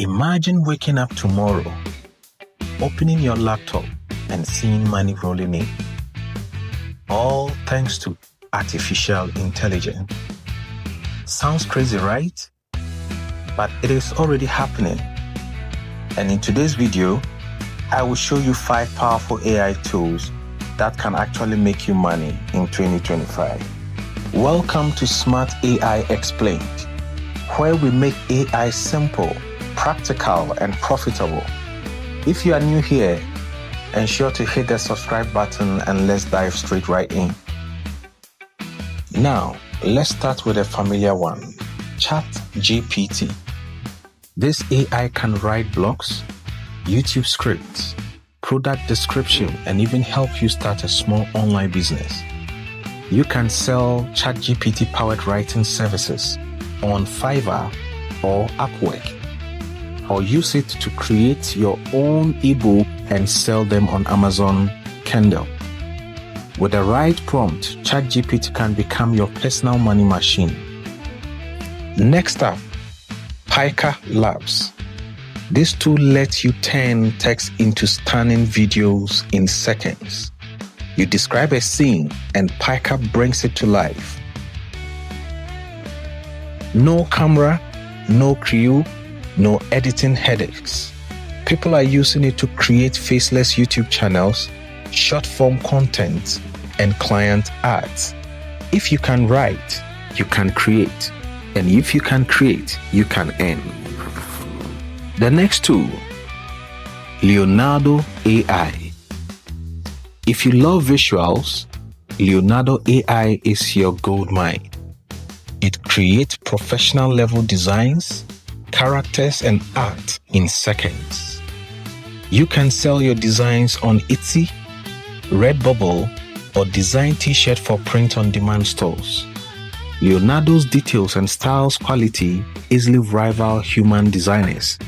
Imagine waking up tomorrow, opening your laptop and seeing money rolling in. All thanks to artificial intelligence. Sounds crazy, right? But it is already happening. And in today's video, I will show you 5 powerful AI tools that can actually make you money in 2025. Welcome to Smart AI Explained, where we make AI simple, practical, and profitable. If you are new here, ensure to hit the subscribe button and let's dive straight right in. Now, let's start with a familiar one, ChatGPT. This AI can write blogs, YouTube scripts, product description, and even help you start a small online business. You can sell ChatGPT-powered writing services on Fiverr or Upwork, or use it to create your own ebook and sell them on Amazon Kindle. With the right prompt, ChatGPT can become your personal money machine. Next up, Pika Labs. This tool lets you turn text into stunning videos in seconds. You describe a scene and Pika brings it to life. No camera, no crew, no editing headaches. People are using it to create faceless YouTube channels, short-form content, and client ads. If you can write, you can create. And if you can create, you can earn. The next tool, Leonardo.AI. If you love visuals, Leonardo.AI is your goldmine. It creates professional level designs, characters, and art in seconds. You can sell your designs on Etsy, Redbubble, or design t-shirt for print-on-demand stores. Leonardo's details and styles quality easily rival human designers.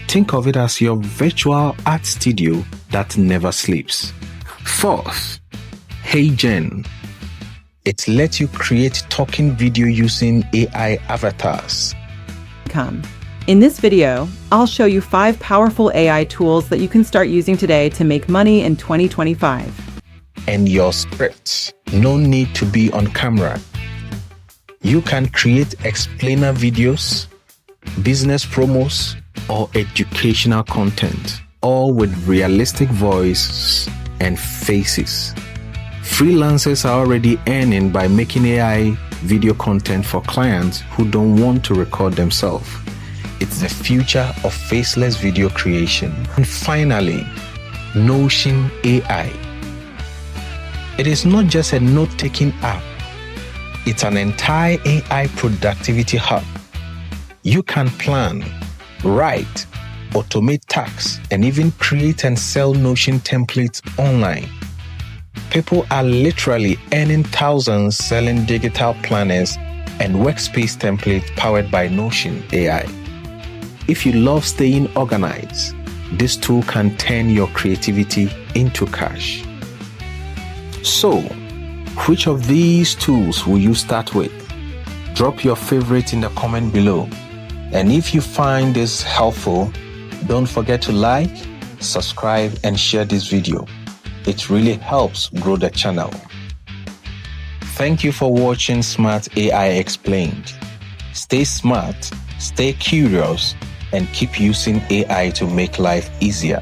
Think of it as your virtual art studio that never sleeps. Fourth, HeyGen. It lets you create talking video using AI avatars. In this video, I'll show you 5 powerful AI tools that you can start using today to make money in 2025. And your scripts, no need to be on camera. You can create explainer videos, business promos, or educational content, all with realistic voices and faces. Freelancers are already earning by making AI video content for clients who don't want to record themselves. It's the future of faceless video creation. And finally, Notion AI. It is not just a note-taking app. It's an entire AI productivity hub. You can plan, write, automate tasks, and even create and sell Notion templates online. People are literally earning thousands selling digital planners and workspace templates powered by Notion AI. If you love staying organized, this tool can turn your creativity into cash. So, which of these tools will you start with? Drop your favorite in the comment below. And if you find this helpful, don't forget to like, subscribe, and share this video. It really helps grow the channel. Thank you for watching Smart AI Explained. Stay smart, stay curious, and keep using AI to make life easier.